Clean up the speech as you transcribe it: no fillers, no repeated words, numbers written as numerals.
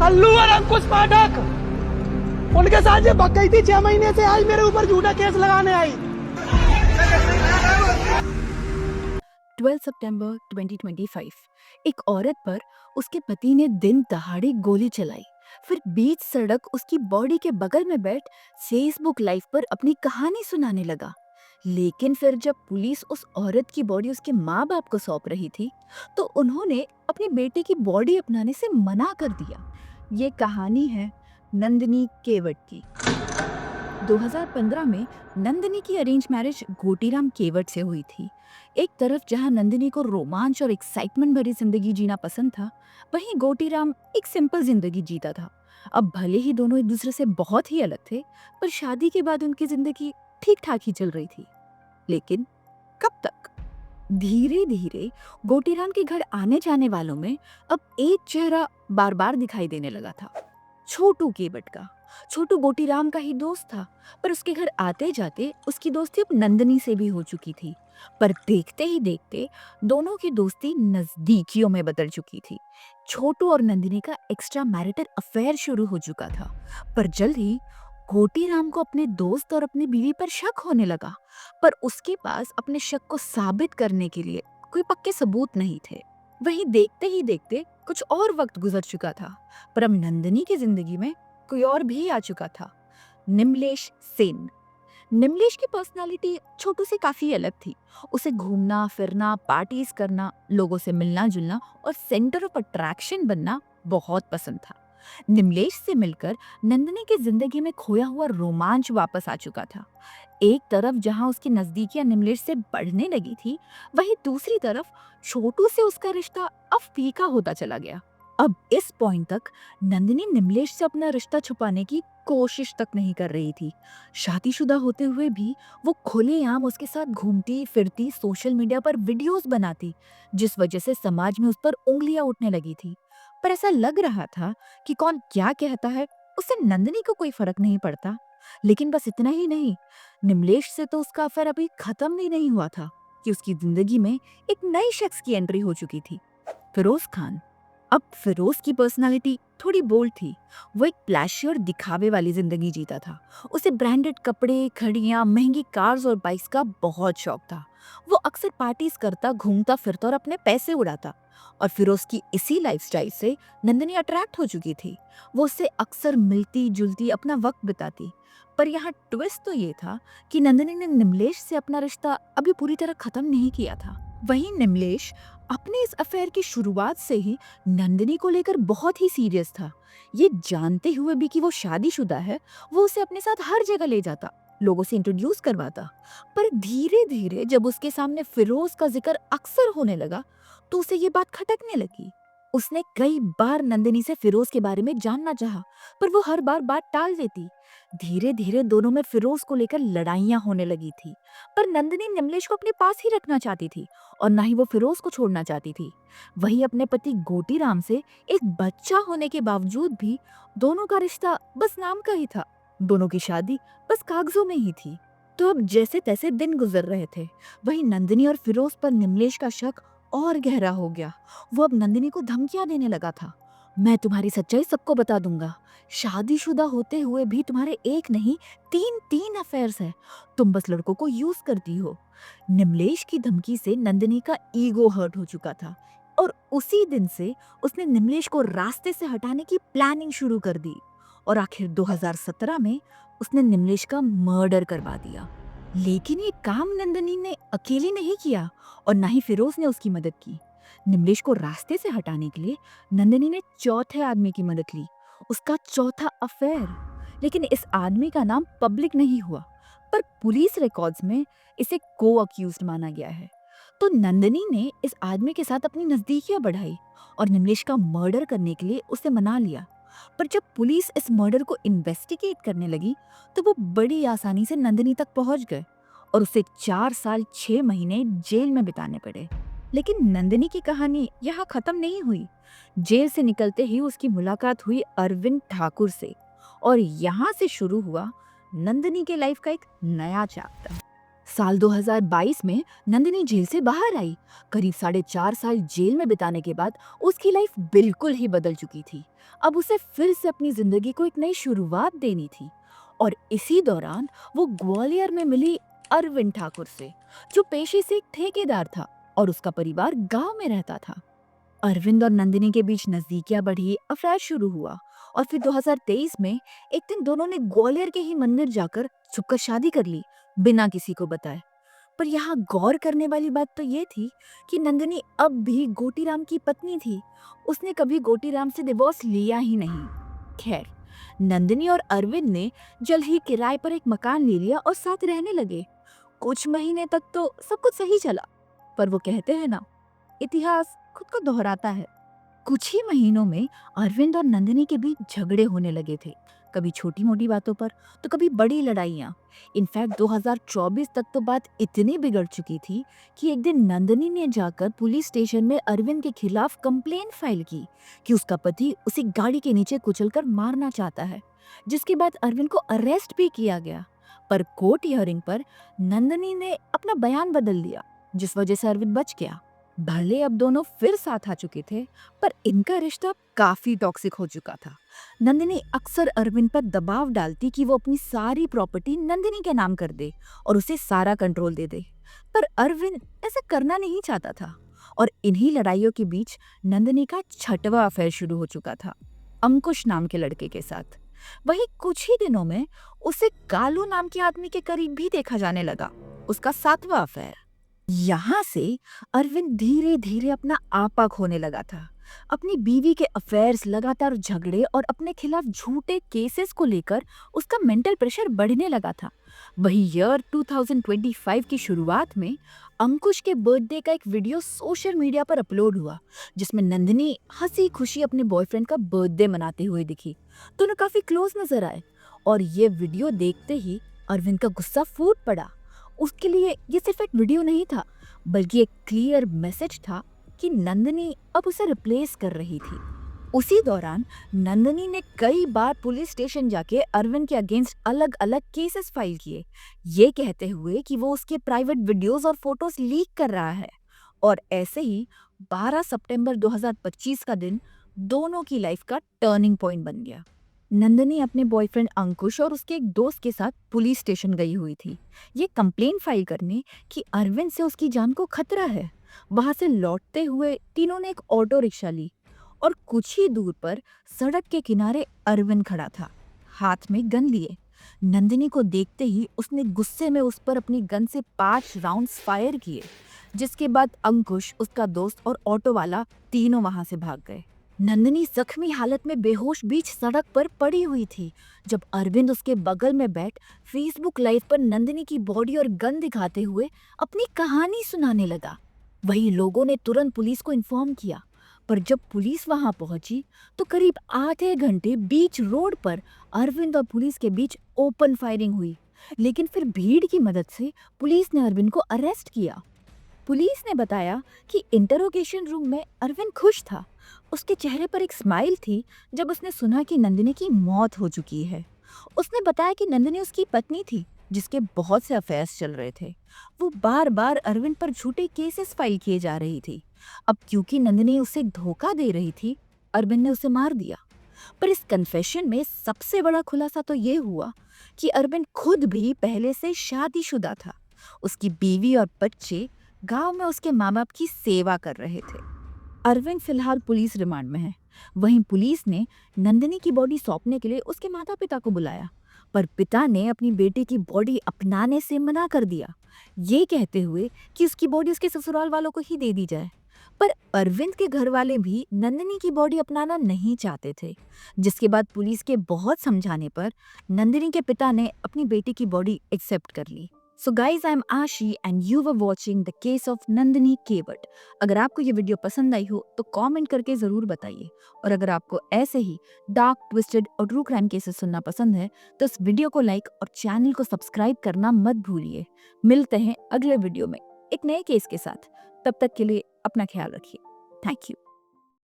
कल्लू और अंकुश पाठक, उनके साथ ये भग गई थी 6 महीने से, आज मेरे ऊपर झूठा केस लगाने आई। 12 सितंबर 2025 एक औरत पर उसके पति ने दिन दहाड़े गोली चलाई, फिर बीच सड़क उसकी बॉडी के बगल में बैठ फेसबुक लाइव पर अपनी कहानी सुनाने लगा। लेकिन फिर जब पुलिस उस औरत की बॉडी उसके माँ बाप को सौंप रही थी, तो उन्होंने अपने बेटे की बॉडी अपनाने से मना कर दिया। ये कहानी है नंदिनी केवट की। 2015 में नंदिनी की अरेंज मैरिज गोटीराम केवट से हुई थी। एक तरफ जहां नंदिनी को रोमांच और एक्साइटमेंट भरी जिंदगी जीना पसंद था, वहीं गोटीराम एक सिंपल जिंदगी जीता था। अब भले ही दोनों एक दूसरे से बहुत ही अलग थे, पर शादी के बाद उनकी जिंदगी ठीक ठाक ही चल रही थी। लेकिन कब तक? धीरे धीरे गोटीराम के घर आने जाने वालों में अब एक चेहरा बार बार दिखाई देने लगा था, छोटू केवट का। छोटू गोटीराम का ही दोस्त था, पर उसके घर आते जाते उसकी दोस्ती अब नंदिनी से भी हो चुकी थी। पर देखते ही देखते दोनों की दोस्ती नजदीकियों में बदल चुकी थी। छोटू और नंदिनी का एक्स्ट्रा मैरिटल अफेयर शुरू हो चुका था, पर जल्द ही गोटीराम को अपने दोस्त और अपनी बीवी पर शक होने लगा। पर उसके पास अपने शक को साबित करने के लिए कोई पक्के सबूत नहीं थे। वहीं देखते ही देखते कुछ और वक्त गुजर चुका था, पर अब नंदिनी की जिंदगी में कोई और भी आ चुका था, निमलेश सेन। निमलेश की पर्सनालिटी छोटू से काफी अलग थी। उसे घूमना फिरना, पार्टीज करना, लोगों से मिलना जुलना और सेंटर ऑफ अट्रैक्शन बनना बहुत पसंद था। निमलेश से मिलकर नंदिनी की जिंदगी में खोया हुआ रोमांच वापस आ चुका था। एक तरफ जहां उसकी नजदीकियां निमलेश से बढ़ने लगी थी, वहीं दूसरी तरफ छोटू से उसका रिश्ता अब फीका होता चला गया। अब इस पॉइंट तक नंदिनी निमलेश से अपना रिश्ता छुपाने की कोशिश तक नहीं कर रही थी। शादीशुदा होते हुए भी वो खुलेआम उसके साथ घूमती फिरती, सोशल मीडिया पर वीडियोस बनाती, जिस वजह से समाज में उस पर उंगलियां उठने लगी थी। पर ऐसा लग रहा था कि कौन क्या कहता है, उससे नंदिनी को कोई फर्क नहीं पड़ता। लेकिन बस इतना ही नहीं, निमलेश से तो उसका अफेयर अभी खत्म भी नहीं हुआ था कि उसकी जिंदगी में एक नई शख्स की एंट्री हो चुकी थी, फिरोज खान। अब फिरोज की पर्सनालिटी थोड़ी बोल्ड थी। वो एक फ्लैशी और दिखावे वाली जिंदगी जीता था। उसे ब्रांडेड कपड़े, घड़ियां, महंगी कार्स और बाइक्स का बहुत शौक था। वो अक्सर पार्टीज करता, घूमता फिरता और अपने पैसे उड़ाता। और फिरोज की इसी लाइफस्टाइल से नंदिनी अट्रैक्ट हो चुकी थी। वो उससे अक्सर मिलती जुलती, अपना वक्त बिताती। पर यहाँ ट्विस्ट तो ये था कि नंदिनी ने निमलेश से अपना रिश्ता अभी पूरी तरह खत्म नहीं किया था। वहीं निमलेश अपने इस अफेयर की शुरुआत से ही नंदिनी को लेकर बहुत ही सीरियस था। ये जानते हुए भी कि वो शादीशुदा है, वो उसे अपने साथ हर जगह ले जाता, लोगों से इंट्रोड्यूस करवाता। पर धीरे धीरे जब उसके सामने फिरोज का जिक्र अक्सर होने लगा, तो उसे ये बात खटकने लगी। उसने कई बार नंदिनी से फिरोज के बारे में जानना चाहा, पर वो हर बार बात टाल देती। धीरे धीरे दोनों में फिरोज को लेकर लड़ाइयां होने लगी थी। पर नंदिनी निमलेश को अपने पास ही रखना चाहती थी और ना ही वो फिरोज को छोड़ना चाहती थी। वहीं अपने पति गोटीराम से एक बच्चा होने के बावजूद भी दोनों का रिश्ता बस नाम का ही था। दोनों की शादी बस कागजों में ही थी। तो अब जैसे तैसे दिन गुजर रहे थे, वहीं नंदिनी और फिरोज पर निमलेश का शक और गहरा हो गया। वो अब नंदिनी को धमकियां देने लगा था। मैं तुम्हारी सच्चाई सबको बता दूंगा। शादीशुदा होते हुए भी तुम्हारे एक नहीं, तीन तीन अफेयर्स हैं। तुम बस लड़कों को यूज करती हो। निमलेश की धमकी से नंदिनी का ईगो हर्ट हो चुका था और उसी दिन से उसने निमलेश को रास्ते से हटाने की प्लानिंग शुरू कर दी। और आखिर 2017 में उसने निमलेश का मर्डर करवा दिया। लेकिन ये काम नंदिनी ने अकेली नहीं किया और ना ही फिरोज ने उसकी मदद की। निमलेश को रास्ते से हटाने के लिए नंदिनी ने चौथे आदमी की मदद ली, उसका चौथा अफेयर। लेकिन इस आदमी का नाम पब्लिक नहीं हुआ, पर पुलिस रिकॉर्ड्स में इसे को अक्यूज्ड माना गया है। तो नंदिनी ने इस आदमी के साथ अपनी नजदीकियां बढ़ाई और निमलेश का मर्डर करने के लिए उसे मना लिया। पर जब पुलिस इस मर्डर को इन्वेस्टिगेट करने लगी, तो वो बड़ी आसानी से नंदिनी तक पहुंच गए और उसे 4 साल 6 महीने जेल में बिताने पड़े। लेकिन नंदिनी की कहानी यहाँ खत्म नहीं हुई। जेल से निकलते ही उसकी मुलाकात हुई अरविंद ठाकुर से और यहाँ से शुरू हुआ नंदिनी के लाइफ का एक नया चैप्टर। साल 2022 में नंदिनी जेल से बाहर आई। करीब 4.5 साल जेल में बिताने के बाद उसकी लाइफ बिल्कुल ही बदल चुकी थी। अब उसे फिर से अपनी जिंदगी को एक नई शुरुआत देनी थी। और इसी दौरान वो ग्वालियर में मिली अरविंद ठाकुर से, जो पेशे से एक ठेकेदार था और उसका परिवार गांव में रहता था। अरविंद और नंदिनी के बीच नजदीकियां बढ़ी, अफेयर शुरू हुआ और फिर 2023 में एक दिन दोनों ने ग्वालियर के ही मंदिर जाकर छुपकर शादी कर ली, बिना किसी को बताए। पर यहाँ गौर करने वाली बात तो ये थी कि नंदिनी अब भी गोटीराम की पत्नी थी। उसने कभी गोटीराम से डिवोर्स लिया ही नहीं। खैर, नंदिनी और अरविंद ने जल्द ही किराए पर एक मकान ले लिया और साथ रहने लगे। कुछ महीने तक तो सब कुछ सही चला, पर वो कहते हैं ना, इतिहास खुद को दोहराता है। कुछ ही महीनों में अरविंद और नंदिनी के बीच झगड़े होने लगे थे, कभी छोटी मोटी बातों पर तो कभी बड़ी लड़ाइयाँ। इनफैक्ट 2024 तक तो बात इतनी बिगड़ चुकी थी कि एक दिन नंदिनी ने जाकर पुलिस स्टेशन में अरविंद के खिलाफ कंप्लेन फाइल की कि उसका पति उसे गाड़ी के नीचे कुचलकर मारना चाहता है, जिसके बाद अरविंद को अरेस्ट भी किया गया। पर कोर्ट हियरिंग पर नंदिनी ने अपना बयान बदल दिया, जिस वजह से अरविंद बच गया। भले अब दोनों फिर साथ आ चुके थे, पर इनका रिश्ता काफी टॉक्सिक हो चुका था। नंदिनी अक्सर अरविंद पर दबाव डालती कि वो अपनी सारी प्रॉपर्टी नंदिनी के नाम कर दे और उसे सारा कंट्रोल दे दे, पर अरविंद ऐसा करना नहीं चाहता था। और इन्हीं लड़ाइयों के बीच नंदिनी का 6वां अफेयर शुरू हो चुका था, अंकुश नाम के लड़के के साथ। वही कुछ ही दिनों में उसे कालू नाम के आदमी के करीब भी देखा जाने लगा, उसका 7वां अफेयर। यहाँ से अरविंद धीरे धीरे अपना आपा खोने लगा था। अपनी बीवी के अफेयर्स, लगातार झगड़े और अपने खिलाफ झूठे केसेस को लेकर उसका मेंटल प्रेशर बढ़ने लगा था। वही ईयर 2025 की शुरुआत में अंकुश के बर्थडे का एक वीडियो सोशल मीडिया पर अपलोड हुआ, जिसमें नंदिनी हंसी खुशी अपने बॉयफ्रेंड का बर्थडे मनाते हुए दिखी। दोनों काफी क्लोज नजर आए और ये वीडियो देखते ही अरविंद का गुस्सा फूट पड़ा। उसके लिए ये सिर्फ एक वीडियो नहीं था, बल्कि एक क्लियर मैसेज था कि नंदिनी अब उसे रिप्लेस कर रही थी। उसी दौरान नंदिनी ने कई बार पुलिस स्टेशन जाके अरविंद के अगेंस्ट अलग अलग केसेस फाइल किए, ये कहते हुए कि वो उसके प्राइवेट वीडियोस और फोटोज लीक कर रहा है। और ऐसे ही 12 सितंबर 2025 का दिन दोनों की लाइफ का टर्निंग पॉइंट बन गया। नंदिनी अपने बॉयफ्रेंड अंकुश और उसके एक दोस्त के साथ पुलिस स्टेशन गई हुई थी, ये कंप्लेन फाइल करने कि अरविंद से उसकी जान को खतरा है। वहां से लौटते हुए तीनों ने एक ऑटो रिक्शा ली और कुछ ही दूर पर सड़क के किनारे अरविंद खड़ा था, हाथ में गन लिए। नंदिनी को देखते ही उसने गुस्से में उस पर अपनी गन से 5 राउंड्स फायर किए, जिसके बाद अंकुश, उसका दोस्त और ऑटो वाला तीनों वहां से भाग गए। नंदिनी जख्मी हालत में बेहोश बीच सड़क पर पड़ी हुई थी, जब अरविंद उसके बगल में बैठ फेसबुक लाइव पर नंदिनी की बॉडी और गन दिखाते हुए अपनी कहानी सुनाने लगा। वही लोगों ने तुरंत पुलिस को इन्फॉर्म किया, पर जब पुलिस वहां पहुंची तो करीब आधे घंटे बीच रोड पर अरविंद और पुलिस के बीच ओपन फायरिंग हुई। लेकिन फिर भीड़ की मदद से पुलिस ने अरविंद को अरेस्ट किया। पुलिस ने बताया कि इंटरोगेशन रूम में अरविंद खुश था। उसके चेहरे पर एक स्माइल थी जब उसने सुना कि नंदिनी की मौत हो चुकी है। उसने बताया कि नंदिनी उसकी पत्नी थी, जिसके बहुत से अफेयर्स चल रहे थे। वो बार बार अरविंद पर झूठे केसेस फाइल किए जा रही थी। अब क्योंकि नंदिनी उसे धोखा दे रही थी, अरविंद ने उसे मार दिया। पर इस कन्फेशन में सबसे बड़ा खुलासा तो ये हुआ कि अरविंद खुद भी पहले से शादीशुदा था। उसकी बीवी और बच्चे गांव में उसके माँ बाप की सेवा कर रहे थे। अरविंद फिलहाल पुलिस रिमांड में है। वहीं पुलिस ने नंदिनी की बॉडी सौंपने के लिए उसके माता पिता को बुलाया, पर पिता ने अपनी बेटी की बॉडी अपनाने से मना कर दिया, ये कहते हुए कि उसकी बॉडी उसके ससुराल वालों को ही दे दी जाए। पर अरविंद के घर वाले भी नंदिनी की बॉडी अपनाना नहीं चाहते थे, जिसके बाद पुलिस के बहुत समझाने पर नंदिनी के पिता ने अपनी बेटी की बॉडी एक्सेप्ट कर ली। So guys, I am Ashi and you were watching the case of Nandini Kewat. अगर आपको ये वीडियो पसंद आई हो तो कमेंट करके ज़रूर बताइए, और अगर आपको ऐसे ही डार्क, ट्विस्टेड और ट्रू क्राइम केसेस सुनना पसंद है तो इस वीडियो को लाइक और चैनल को सब्सक्राइब करना मत भूलिए। मिलते हैं अगले वीडियो में एक नए केस के साथ। तब तक के लिए अपना ख्याल रखिए। Thank you.